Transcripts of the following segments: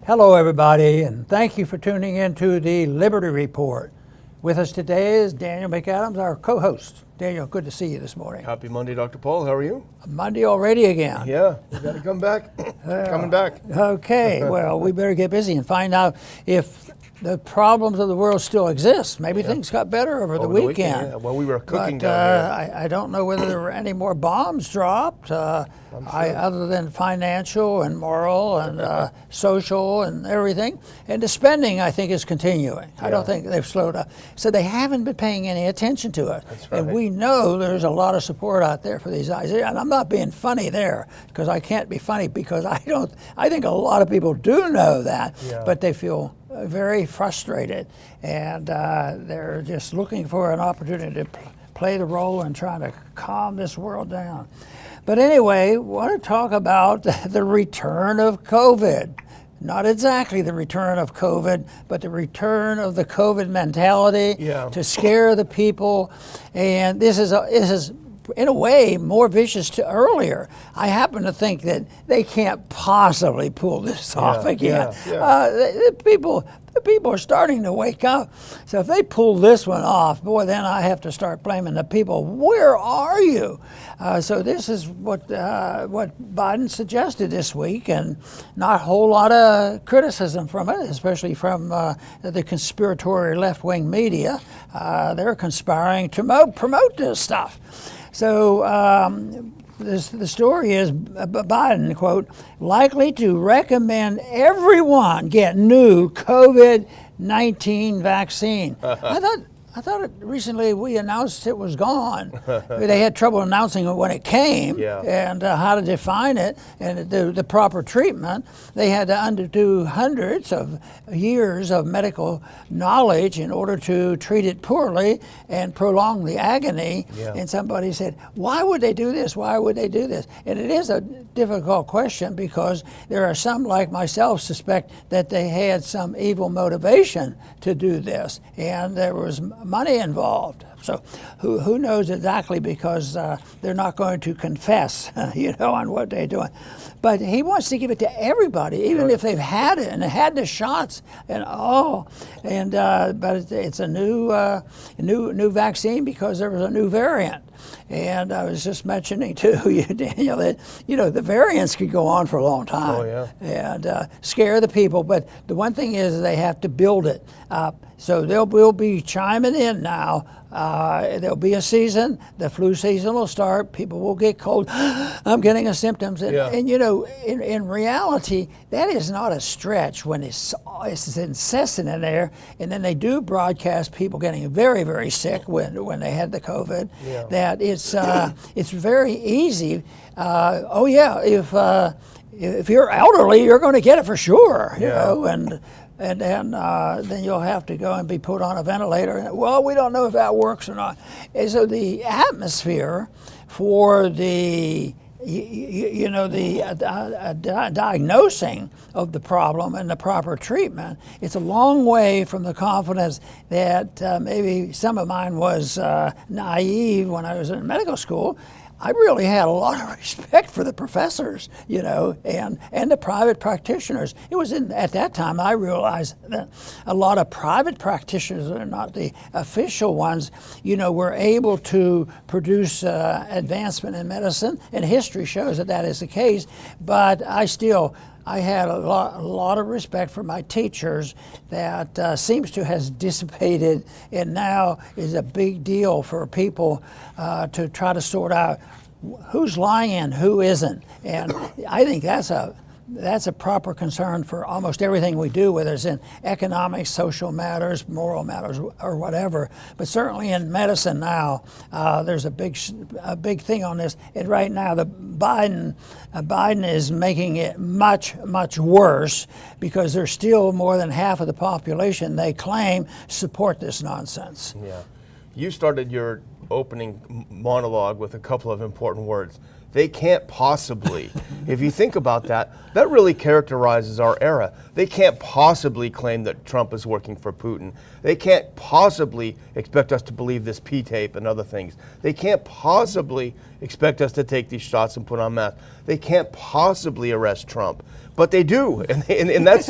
Hello, everybody, and thank you for tuning in to the Liberty Report. With us today is Daniel McAdams, our co-host. Daniel, good to see you this morning. Happy Monday, Dr. Paul. How are you? Monday already again. Yeah, you got to come back. Coming back. Okay, well, we better get busy and find out if the problems of the world still exist. Maybe things got better over the weekend. Yeah. Well, we were cooking but, down here. I don't know whether there were any more bombs dropped, other than financial and moral and social and everything. And the spending, I think, is continuing. I don't think they've slowed up. So they haven't been paying any attention to it. That's right. And we know there's a lot of support out there for these ideas. And I'm not being funny there, because I can't be funny, because I think a lot of people do know that, but they feel very frustrated, and they're just looking for an opportunity to play the role in trying to calm this world down. But anyway, I want to talk about the return of COVID. Not exactly the return of COVID, but the return of the COVID mentality to scare the people. And this is in a way more vicious to earlier. I happen to think that they can't possibly pull this off again. The people are starting to wake up. So if they pull this one off, boy, then I have to start blaming the people. Where are you? So this is what Biden suggested this week, and not a whole lot of criticism from it, especially from the conspiratorial left-wing media. They're conspiring to promote this stuff. So the story is Biden, quote, likely to recommend everyone get new COVID-19 vaccine. I thought it recently we announced it was gone. They had trouble announcing it when it came, and how to define it and the proper treatment. They had to undo hundreds of years of medical knowledge in order to treat it poorly and prolong the agony. And somebody said, why would they do this? Why would they do this? And it is a difficult question, because there are some, like myself, suspect that they had some evil motivation to do this, and there was money involved. So who knows exactly, because they're not going to confess, on what they're doing. But he wants to give it to everybody, even if they've had it and had the shots and all. And but it's a new vaccine, because there was a new variant. And I was just mentioning to you, Daniel, that the variants could go on for a long time and scare the people. But the one thing is, they have to build it up. So we'll be chiming in now. There'll be a season. The flu season will start. People will get cold. I'm getting the symptoms. And in reality, that is not a stretch when it's incessant in there. And then they do broadcast people getting very, very sick when they had the COVID. That it's very easy. If you're elderly, you're going to get it for sure. And then you'll have to go and be put on a ventilator. Well, we don't know if that works or not. And so the atmosphere for the diagnosing of the problem and the proper treatment, it's a long way from the confidence that maybe some of mine was naive when I was in medical school. I really had a lot of respect for the professors, and the private practitioners. It was at that time I realized that a lot of private practitioners, that are not the official ones, were able to produce advancement in medicine, and history shows that is the case. But I had a lot of respect for my teachers. That seems to has dissipated, and now is a big deal for people to try to sort out who's lying, who isn't. And I think that's a proper concern for almost everything we do, whether it's in economics, social matters, moral matters, or whatever. But certainly in medicine now, there's a big thing on this. And right now, Biden is making it much, much worse, because there's still more than half of the population, they claim, support this nonsense. Yeah. You started your opening monologue with a couple of important words: They can't possibly. If you think about that, that really characterizes our era. They can't possibly claim that Trump is working for Putin. They can't possibly expect us to believe this P-tape and other things. They can't possibly expect us to take these shots and put on masks. They can't possibly arrest Trump. But they do, and that's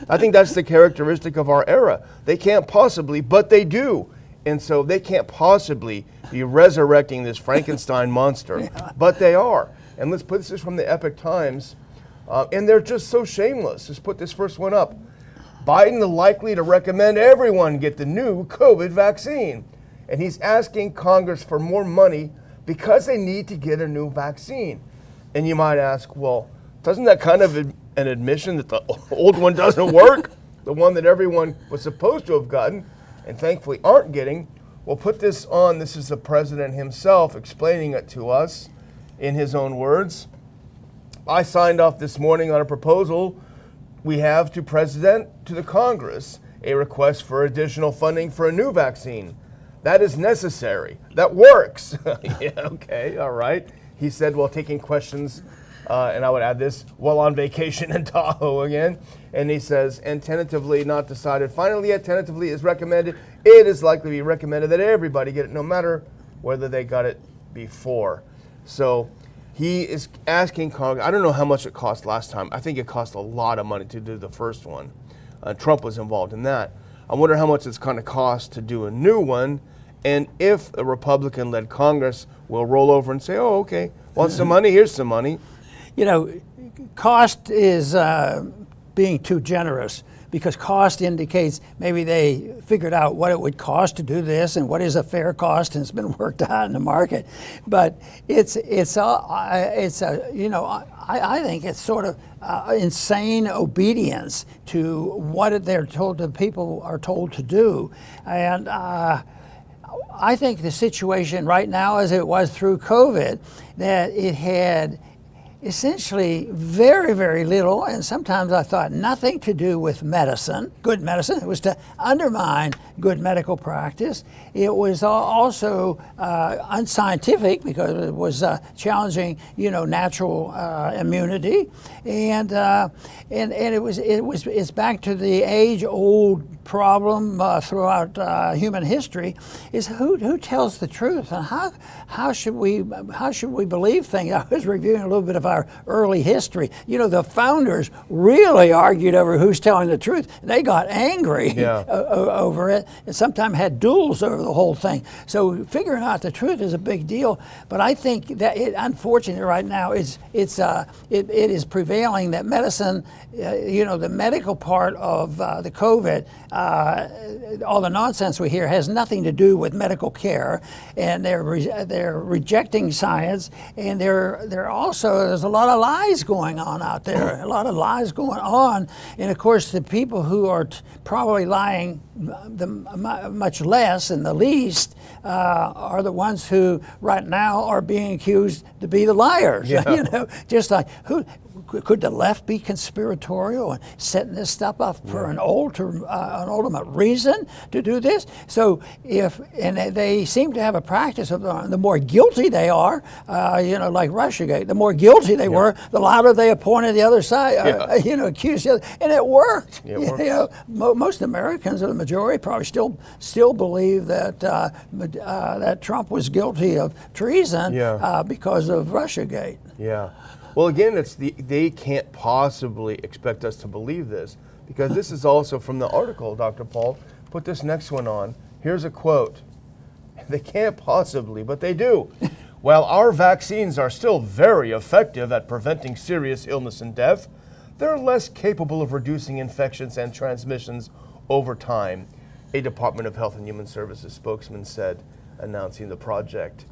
I think that's the characteristic of our era. They can't possibly, but they do. And so they can't possibly be resurrecting this Frankenstein monster, but they are. And let's put this from the Epoch Times, and they're just so shameless. Let's put this first one up. Biden is likely to recommend everyone get the new COVID vaccine. And he's asking Congress for more money because they need to get a new vaccine. And you might ask, well, doesn't that kind of an admission that the old one doesn't work? The one that everyone was supposed to have gotten and thankfully aren't getting. We'll put this on. This is the president himself explaining it to us in his own words. I signed off this morning on a proposal we have to the Congress, a request for additional funding for a new vaccine. That is necessary. That works. Yeah, okay, all right. He said while taking questions, and I would add this, while on vacation in Tahoe again. And he says, and tentatively not decided. Finally, yet tentatively is recommended. It is likely to be recommended that everybody get it, no matter whether they got it before. So he is asking Congress, I don't know how much it cost last time. I think it cost a lot of money to do the first one. Trump was involved in that. I wonder how much it's going to cost to do a new one, and if a Republican-led Congress will roll over and say, oh, okay, want some money? Here's some money. You know, cost is being too generous, because cost indicates maybe they figured out what it would cost to do this and what is a fair cost, and it's been worked out in the market. But I think it's sort of insane obedience to what they're told, the people are told to do. And I think the situation right now, as it was through COVID, that it had essentially very, very little, and sometimes I thought nothing to do with medicine, good medicine. It was to undermine good medical practice. It was also unscientific, because it was challenging, natural immunity, and it's back to the age-old problem throughout human history: is who tells the truth, and how should we believe things? I was reviewing a little bit of our early history. The founders really argued over who's telling the truth. They got angry over it, and sometimes had duels over the whole thing. So figuring out the truth is a big deal. But I think that unfortunately right now it is prevailing that medicine, the medical part of the COVID, all the nonsense we hear has nothing to do with medical care, and they're rejecting science, and there's a lot of lies going on out there, and of course the people who are probably lying much less and the least are the ones who right now are being accused to be the liars. Just like who. Could the left be conspiratorial and setting this stuff up for an ultimate reason to do this? So they seem to have a practice of the more guilty they are, like Russiagate, the more guilty they were, the louder they appointed the other side, accused the other, and it worked. Most Americans, or the majority, probably still believe that that Trump was guilty of treason because of Russiagate. Yeah. Well, again, they can't possibly expect us to believe this, because this is also from the article, Dr. Paul. Put this next one on. Here's a quote. They can't possibly, but they do. While our vaccines are still very effective at preventing serious illness and death, they're less capable of reducing infections and transmissions over time, a Department of Health and Human Services spokesman said, announcing the project.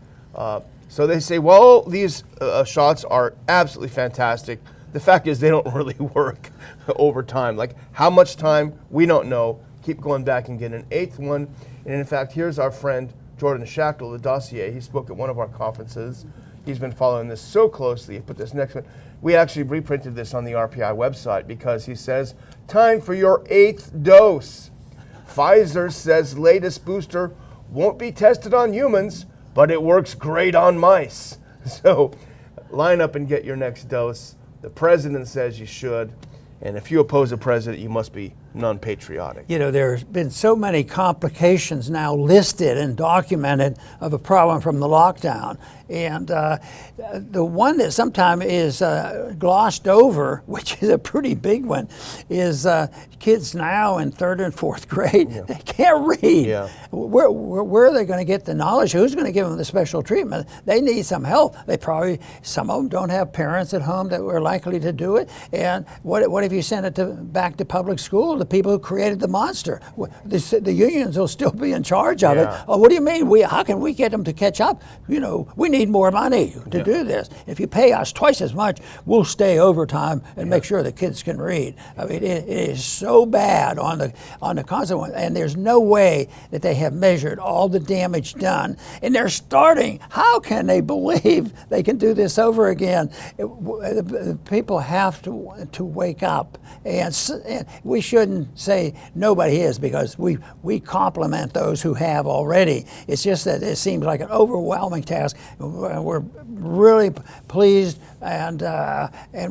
So they say, well, these shots are absolutely fantastic. The fact is they don't really work over time. Like how much time, we don't know. Keep going back and get an eighth one. And in fact, here's our friend Jordan Schachtel, the dossier. He spoke at one of our conferences. He's been following this so closely. Put this next one. We actually reprinted this on the RPI website because he says, time for your 8th dose. Pfizer says latest booster won't be tested on humans, but it works great on mice. So line up and get your next dose. The president says you should. And if you oppose a president, you must be non-patriotic. You know, there's been so many complications now listed and documented of a problem from the lockdown. And the one that sometimes is glossed over, which is a pretty big one, is kids now in 3rd and 4th grade, they can't read. Yeah. Where are they going to get the knowledge? Who's going to give them the special treatment? They need some help. Some of them don't have parents at home that were likely to do it. And what if you send it back to public school? The people who created the monster, the unions will still be in charge of it. Oh, what do you mean? How can we get them to catch up? You know, we need more money to do this. If you pay us twice as much, we'll stay overtime and make sure the kids can read. I mean, it is so bad on the consequence, and there's no way that they have measured all the damage done. And they're starting. How can they believe they can do this over again? People have to wake up, and we shouldn't say nobody is, because we compliment those who have already. It's just that it seems like an overwhelming task. We're really pleased and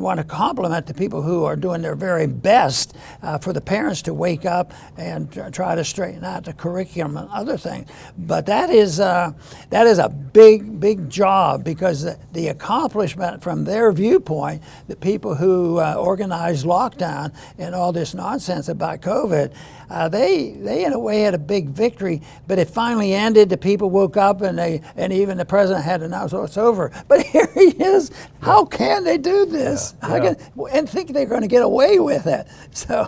want to compliment the people who are doing their very best for the parents to wake up and try to straighten out the curriculum and other things. But that is a big job, because the accomplishment from their viewpoint, the people who organized lockdown and all this nonsense about COVID, they in a way had a big victory. But it finally ended. The people woke up, and even the president had to announce, "Oh, it's over." But here he is. How can they do this? And think they're going to get away with it? So.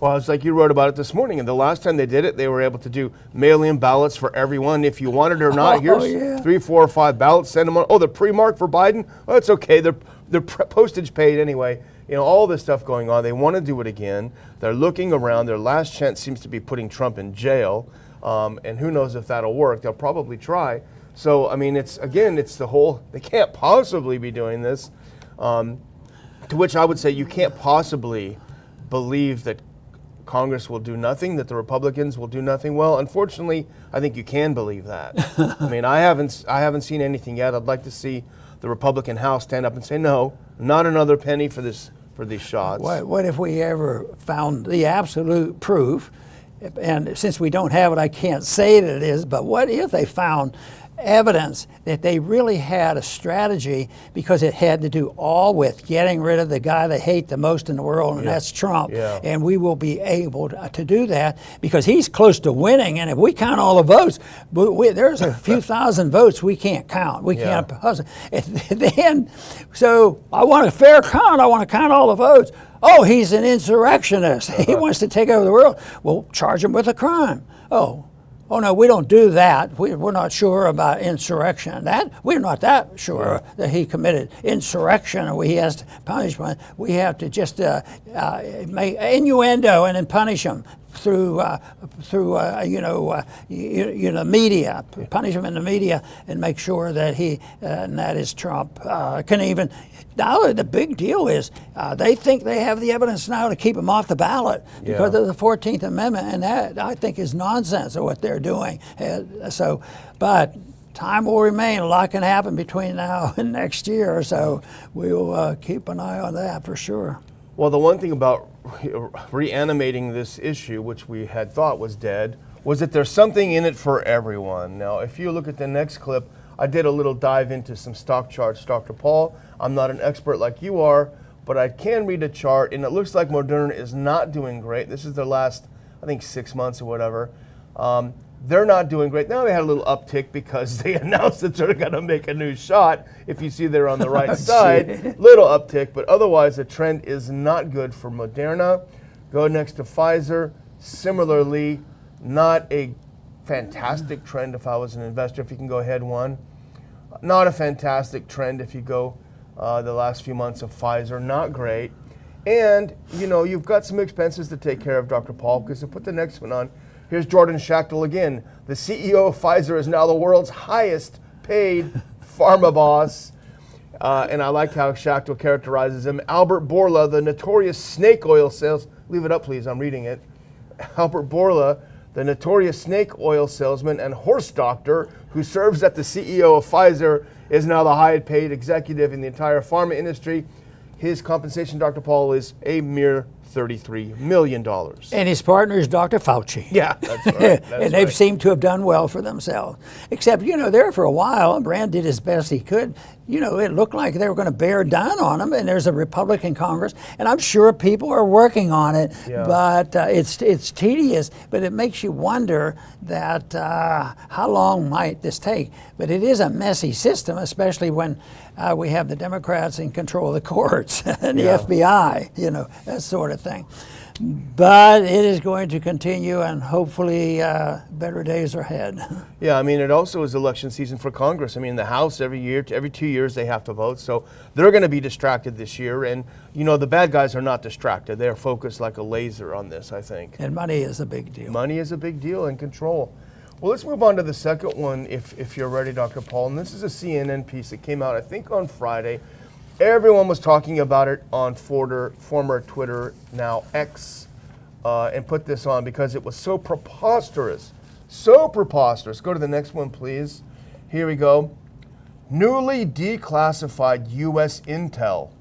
Well, it's like you wrote about it this morning, and the last time they did it, they were able to do mail-in ballots for everyone. If you wanted it or not, here's 3, 4, or 5 ballots, send them on. Oh, they're pre-marked for Biden? Oh, it's okay, they're postage paid anyway. You know, all this stuff going on. They want to do it again. They're looking around. Their last chance seems to be putting Trump in jail, and who knows if that'll work. They'll probably try. So, I mean, it's the whole, they can't possibly be doing this, to which I would say you can't possibly believe that Congress will do nothing, that the Republicans will do nothing. Well, unfortunately, I think you can believe that. I mean, I haven't seen anything yet. I'd like to see the Republican House stand up and say, no, not another penny for these shots. What if we ever found the absolute proof? And since we don't have it, I can't say that it is, but what if they found evidence that they really had a strategy, because it had to do all with getting rid of the guy they hate the most in the world, and that's Trump. And we will be able to do that because he's close to winning. And if we count all the votes, there's a few thousand votes we can't count. We can't. Then, so I want a fair count. I want to count all the votes. Oh, he's an insurrectionist. He wants to take over the world. Well, charge him with a crime. Oh no, we don't do that. We're not sure about insurrection. We're not that sure that he committed insurrection, or he has punishment. We have to just make innuendo and then punish him through media, punish him in the media, and make sure that and that is Trump, can even. Now the big deal is they think they have the evidence now to keep him off the ballot because of the 14th Amendment, and that I think is nonsense of what they're doing. But time will remain. A lot can happen between now and next year, so we'll keep an eye on that for sure. Well, the one thing about reanimating this issue, which we had thought was dead, was that there's something in it for everyone. Now, if you look at the next clip, I did a little dive into some stock charts, Dr. Paul. I'm not an expert like you are, but I can read a chart, and it looks like Moderna is not doing great. This is their last, I think, 6 months or whatever. They're not doing great. Now they had a little uptick because they announced that they're going to make a new shot. If you see there on the right side, little uptick, but otherwise the trend is not good for Moderna. Go next to Pfizer. Similarly, not a fantastic trend if I was an investor. If you can go ahead one. Not a fantastic trend if you go the last few months of Pfizer. Not great. And, you know, you've got some expenses to take care of, Dr. Paul, because to put the next one on, here's Jordan Schachtel again. The CEO of Pfizer is now the world's highest paid pharma boss. And I like how Schachtel characterizes him. Albert Bourla, the notorious snake oil sales. Leave it up, please. I'm reading it. Albert Bourla, the notorious snake oil salesman and horse doctor who serves as the CEO of Pfizer, is now the highest paid executive in the entire pharma industry. His compensation, Dr. Paul, is a mere $33 million. And his partner is Dr. Fauci. Yeah, that's right. And they've seemed to have done well for themselves. Except, there for a while, Brand did as best he could. It looked like they were going to bear down on him, and there's a Republican Congress, and I'm sure people are working on it, but it's tedious, but it makes you wonder that how long might this take? But it is a messy system, especially when we have the Democrats in control of the courts and the FBI, that sort of thing. But it is going to continue, and hopefully better days are ahead. Yeah, it also is election season for Congress. The House every 2 years they have to vote, so they're going to be distracted this year. And the bad guys are not distracted; they're focused like a laser on this, I think. And money is a big deal. Money is a big deal, and control. Well, let's move on to the second one, if you're ready, Dr. Paul. And this is a CNN piece that came out, I think, on Friday. Everyone was talking about it on former Twitter, now X, and put this on because it was so preposterous. So preposterous. Go to the next one, please. Here we go. Newly declassified U.S. intel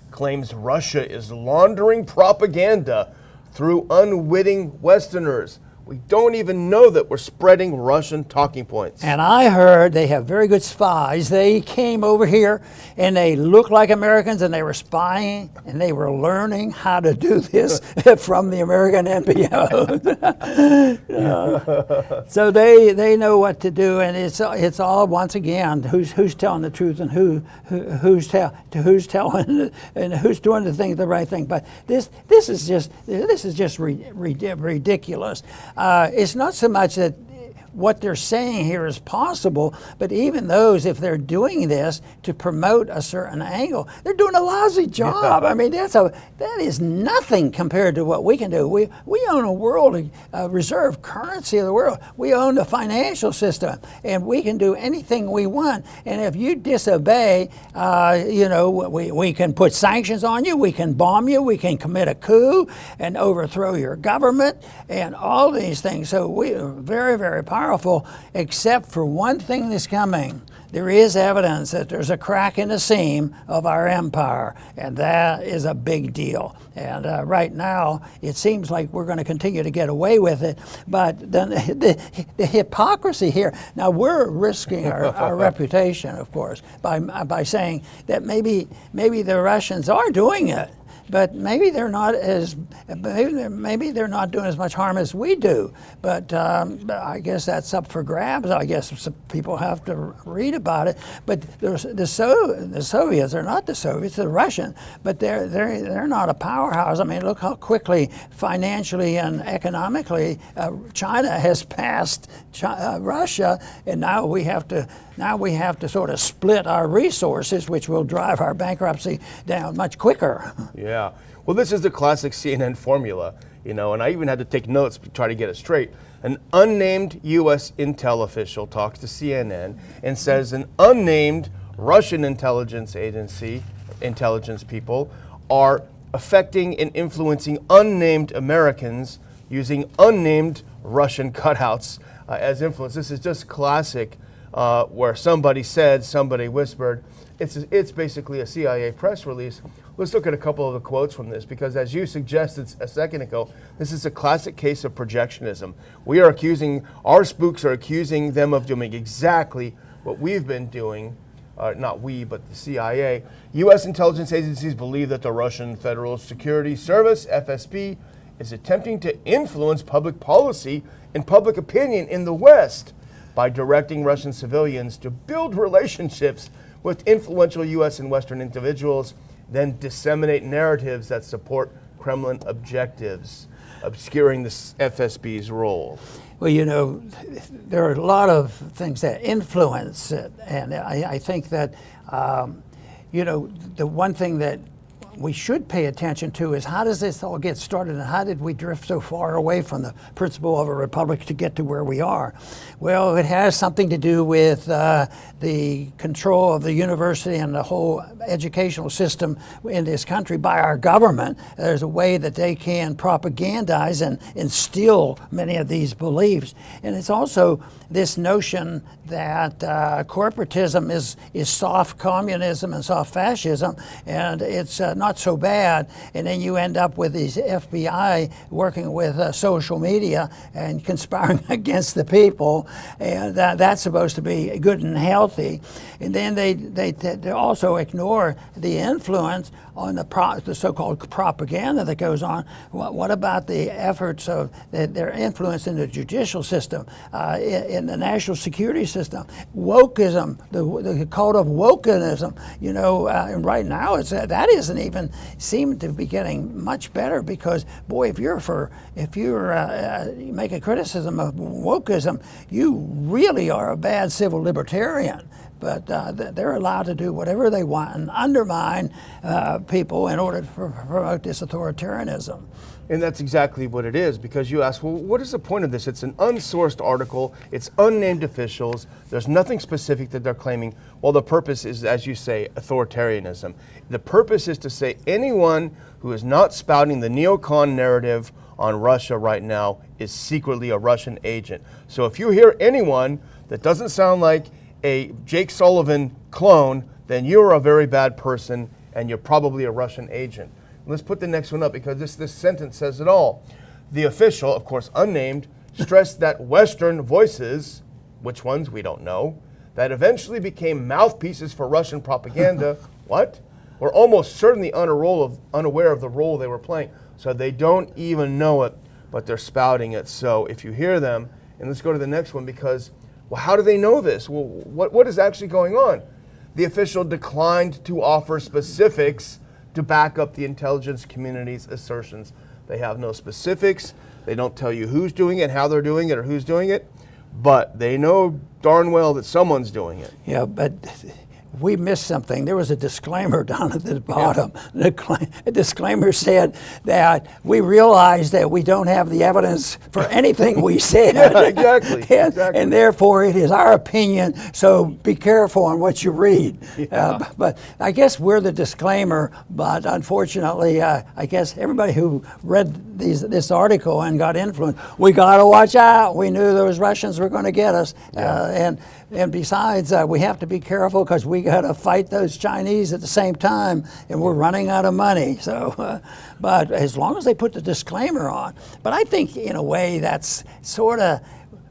claims Russia is laundering propaganda through unwitting Westerners. We don't even know that we're spreading Russian talking points. And I heard they have very good spies. They came over here and they looked like Americans and they were spying and they were learning how to do this from the American NPO. So they know what to do, and it's all, once again, who's telling the truth and who's telling and who's doing the thing the right thing. But this is just ridiculous. It's not so much that what they're saying here is possible, but even those, if they're doing this to promote a certain angle, they're doing a lousy job. That is nothing compared to what we can do. We own a world reserve currency of the world. We own the financial system, and we can do anything we want. And if you disobey, we can put sanctions on you, we can bomb you, we can commit a coup and overthrow your government, and all these things. So we are very, very powerful, except for one thing that's coming. There is evidence that there's a crack in the seam of our empire, and that is a big deal. And right now, it seems like we're going to continue to get away with it. But the hypocrisy here, now we're risking our reputation, of course, by saying that maybe the Russians are doing it. But maybe they're not doing as much harm as we do. But I guess that's up for grabs. I guess some people have to read about it. But the Soviets are not the Soviets, the Russians. But they're not a powerhouse. Look how quickly, financially and economically, China has passed Russia, and now we have to sort of split our resources, which will drive our bankruptcy down much quicker. Yeah. Well, this is the classic CNN formula, and I even had to take notes to try to get it straight. An unnamed U.S. intel official talks to CNN and says an unnamed Russian intelligence agency, intelligence people, are affecting and influencing unnamed Americans using unnamed Russian cutouts as influence. This is just classic, where somebody said, somebody whispered. It's basically a CIA press release. Let's look at a couple of the quotes from this, because as you suggested a second ago, this is a classic case of projectionism. Our spooks are accusing them of doing exactly what we've been doing, not we, but the CIA. U.S. intelligence agencies believe that the Russian Federal Security Service, FSB, is attempting to influence public policy and public opinion in the West by directing Russian civilians to build relationships with influential U.S. and Western individuals, then disseminate narratives that support Kremlin objectives, obscuring the FSB's role. Well, there are a lot of things that influence it, and I think that, the one thing that we should pay attention to is how does this all get started and how did we drift so far away from the principle of a republic to get to where we are? Well, it has something to do with the control of the university and the whole educational system in this country by our government. There's a way that they can propagandize and instill many of these beliefs. And it's also this notion that corporatism is soft communism and soft fascism, and it's not so bad. And then you end up with these FBI working with social media and conspiring against the people, and that's supposed to be good and healthy. And then they also ignore the influence on the so-called propaganda that goes on. What about the efforts of their influence in the judicial system, in the national security system, wokeism, the cult of wokeism? You know, and right now that isn't even seem to be getting much better because, boy, if you make a criticism of wokeism, you really are a bad civil libertarian. But they're allowed to do whatever they want and undermine people in order to promote this authoritarianism. And that's exactly what it is, because you ask, well, what is the point of this? It's an unsourced article. It's unnamed officials. There's nothing specific that they're claiming. Well, the purpose is, as you say, authoritarianism. The purpose is to say anyone who is not spouting the neocon narrative on Russia right now is secretly a Russian agent. So if you hear anyone that doesn't sound like a Jake Sullivan clone, then you're a very bad person and you're probably a Russian agent. Let's put the next one up because this sentence says it all. The official, of course unnamed, stressed that Western voices, which ones we don't know, that eventually became mouthpieces for Russian propaganda, what? Were almost certainly unaware of the role they were playing. So they don't even know it, but they're spouting it. So if you hear them, and let's go to the next one because, well, how do they know this? Well, what is actually going on? The official declined to offer specifics to back up the intelligence community's assertions. They have no specifics. They don't tell you who's doing it, how they're doing it, or who's doing it, but they know darn well that someone's doing it. Yeah, but we missed something. There was a disclaimer down at the bottom. Yeah. The disclaimer said that we realize that we don't have the evidence for anything we said. Yeah, exactly. And therefore it is our opinion, so be careful on what you read. Yeah. But I guess we're the disclaimer, but unfortunately, I guess everybody who read this article and got influenced, we got to watch out. We knew those Russians were going to get us. Yeah. And besides, we have to be careful because we got to fight those Chinese at the same time, and we're running out of money. So, but as long as they put the disclaimer on, but I think in a way that's sort of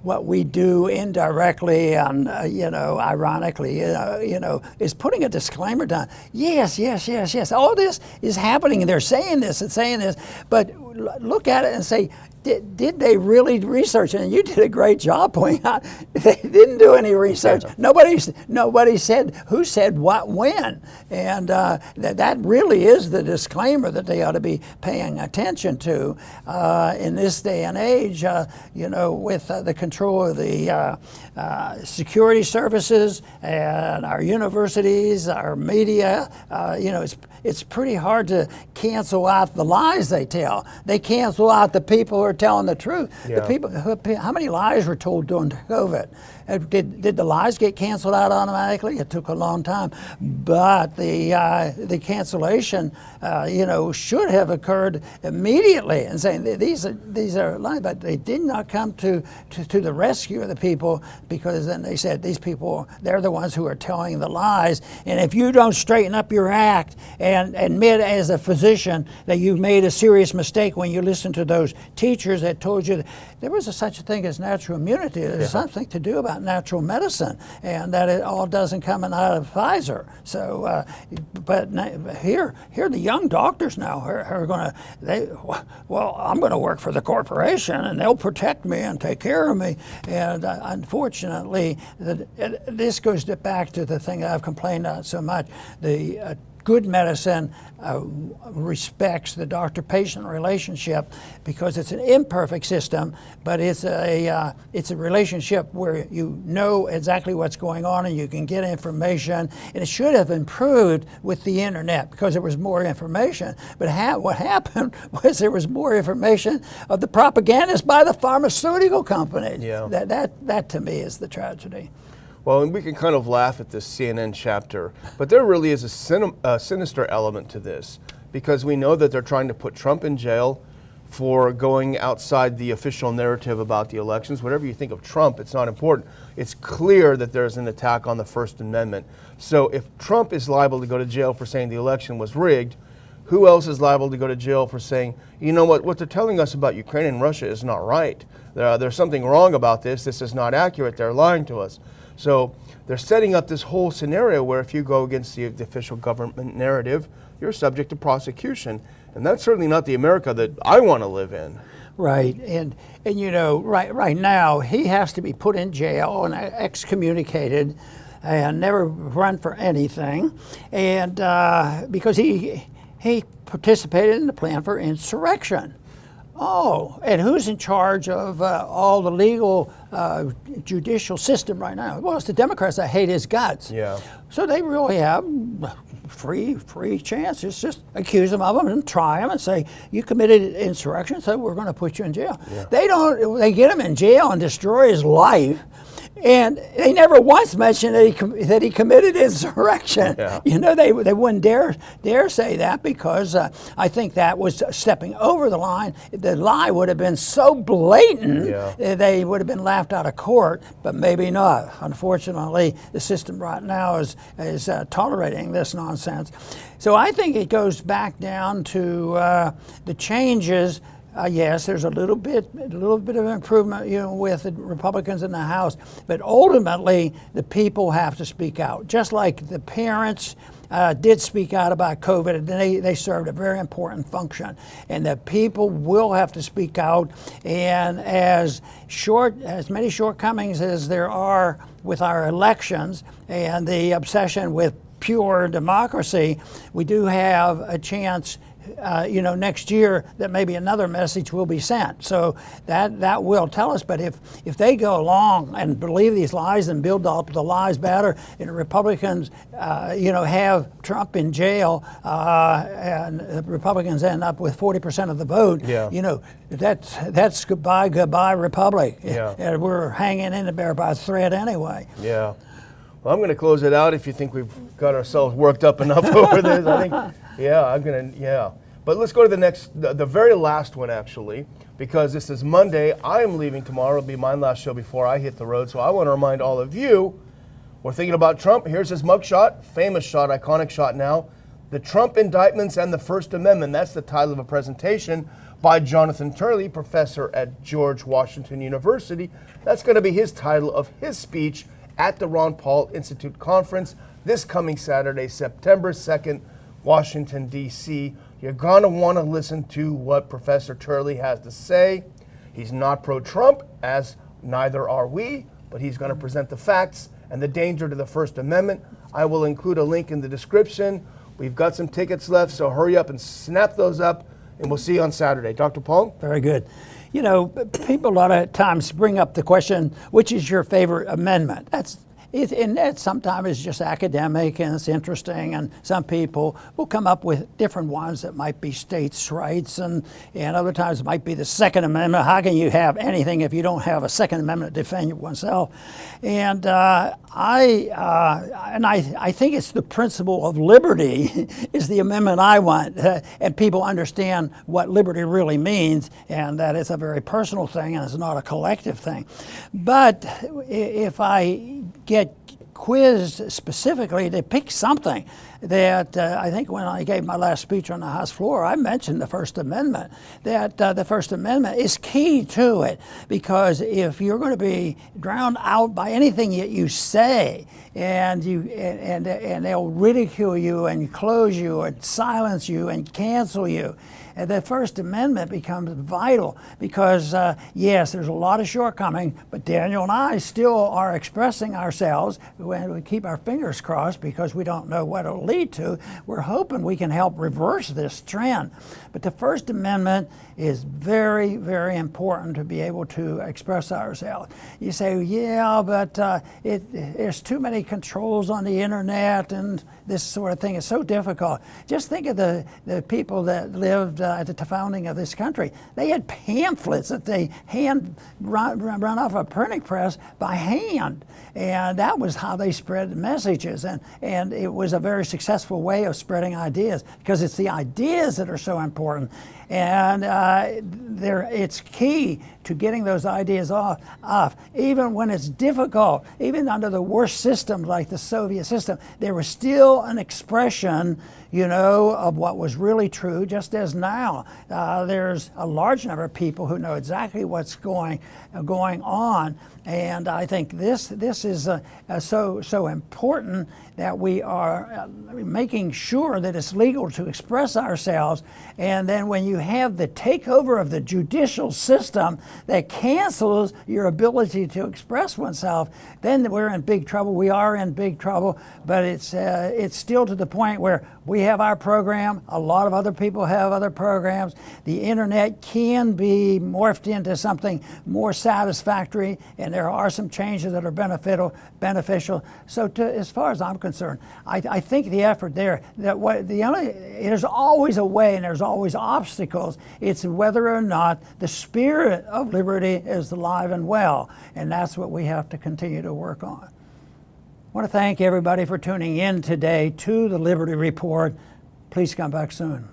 what we do indirectly and ironically, is putting a disclaimer down. Yes. All this is happening, and they're saying this and saying this, but look at it and say, did they really research it? And you did a great job pointing out they didn't do any research. Yeah. Nobody said who said what when, and that really is the disclaimer that they ought to be paying attention to in this day and age. With the control of the security services and our universities, our media, it's pretty hard to cancel out the lies they tell. They cancel out the people who are telling the truth. Yeah. The people, how many lies were told during COVID? Did the lies get canceled out automatically? It took a long time, but the cancellation, should have occurred immediately. And saying these are lies, but they did not come to the rescue of the people, because then they said these people, they're the ones who are telling the lies. And if you don't straighten up your act and admit as a physician that you've made a serious mistake when you listen to those teachers that told you that there was such a thing as natural immunity, there's something to do about natural medicine, and that it all doesn't come out of Pfizer. So, but here the young doctors now are going to, I'm going to work for the corporation and they'll protect me and take care of me. And unfortunately, this goes back to the thing that I've complained about so much, the good medicine respects the doctor-patient relationship because it's an imperfect system, but it's a relationship where you know exactly what's going on and you can get information. And it should have improved with the internet because there was more information. But what happened was there was more information of the propagandists by the pharmaceutical companies. Yeah. That to me is the tragedy. Well, and we can kind of laugh at this CNN chapter, but there really is a sinister element to this, because we know that they're trying to put Trump in jail for going outside the official narrative about the elections. Whatever you think of Trump, it's not important. It's clear that there's an attack on the First Amendment. So if Trump is liable to go to jail for saying the election was rigged, who else is liable to go to jail for saying, you know what they're telling us about Ukraine and Russia is not right. There's something wrong about this. This is not accurate. They're lying to us. So they're setting up this whole scenario where if you go against the official government narrative, you're subject to prosecution. And that's certainly not the America that I want to live in. Right, and you know, right now he has to be put in jail and excommunicated and never run for anything, and because he participated in the plan for insurrection. Oh, and who's in charge of all the legal judicial system right now? Well, it's the Democrats that hate his guts. Yeah. So they really have free chances. Just accuse him of them and try him and say, you committed insurrection, so we're going to put you in jail. Yeah. They get him in jail and destroy his life. And they never once mentioned that he committed insurrection. Yeah. You know, they wouldn't dare say that because I think that was stepping over the line. The lie would have been so blatant, they would have been laughed out of court, but maybe not. Unfortunately, the system right now is tolerating this nonsense. So I think it goes back down to the changes. Yes, there's a little bit of improvement, you know, with the Republicans in the House, but ultimately the people have to speak out. Just like the parents did speak out about COVID, and they served a very important function, and the people will have to speak out. And as many shortcomings as there are with our elections and the obsession with pure democracy, we do have a chance. Next year that maybe another message will be sent. So that will tell us. But if they go along and believe these lies and build up the lies better, and the Republicans, have Trump in jail, and the Republicans end up with 40% of the vote, that's goodbye Republic. Yeah. And we're hanging in there by a thread anyway. Yeah. Well, I'm going to close it out if you think we've got ourselves worked up enough over this. I think, But let's go to the very last one, actually, because this is Monday. I am leaving tomorrow. It'll be my last show before I hit the road. So I want to remind all of you, we're thinking about Trump. Here's his mugshot, famous shot, iconic shot now. The Trump Indictments and the First Amendment. That's the title of a presentation by Jonathan Turley, professor at George Washington University. That's going to be his title of his speech at the Ron Paul Institute Conference this coming Saturday, September 2nd, Washington, D.C. You're going to want to listen to what Professor Turley has to say. He's not pro-Trump, as neither are we, but he's going to present the facts and the danger to the First Amendment. I will include a link in the description. We've got some tickets left, so hurry up and snap those up, and we'll see you on Saturday. Dr. Paul? Very good. You know, people a lot of times bring up the question, which is your favorite amendment? And that sometimes is just academic and it's interesting, and some people will come up with different ones that might be states' rights, and other times it might be the Second Amendment. How can you have anything if you don't have a Second Amendment to defend oneself? And I think it's the principle of liberty is the amendment I want, and people understand what liberty really means, and that it's a very personal thing and it's not a collective thing. But if I get quizzed specifically to pick something that I think when I gave my last speech on the House floor, I mentioned the First Amendment, that the First Amendment is key to it, because if you're going to be drowned out by anything that you say, and they'll ridicule you and close you and silence you and cancel you, and the First Amendment becomes vital because, yes, there's a lot of shortcomings, but Daniel and I still are expressing ourselves when we keep our fingers crossed because we don't know what it'll lead to. We're hoping we can help reverse this trend. But the First Amendment is very, very important to be able to express ourselves. You say, yeah, but there's too many controls on the internet and this sort of thing is so difficult. Just think of the people that lived at the founding of this country. They had pamphlets that they run off a printing press by hand. And that was how they spread messages. And it was a very successful way of spreading ideas, because it's the ideas that are so important. And it's key to getting those ideas off. Even when it's difficult, even under the worst systems like the Soviet system, there was still an expression, of what was really true, just as now. There's a large number of people who know exactly what's going on. And I think this is so important that we are making sure that it's legal to express ourselves. And then when you have the takeover of the judicial system that cancels your ability to express oneself, then we're in big trouble. We are in big trouble, but it's still to the point where we have our program. A lot of other people have other programs. The internet can be morphed into something more satisfactory, and there are some changes that are beneficial. So as far as I'm concerned, I think the effort there, there's always a way and there's always obstacles. It's whether or not the spirit of liberty is alive and well, and that's what we have to continue to work on. I want to thank everybody for tuning in today to the Liberty Report. Please come back soon.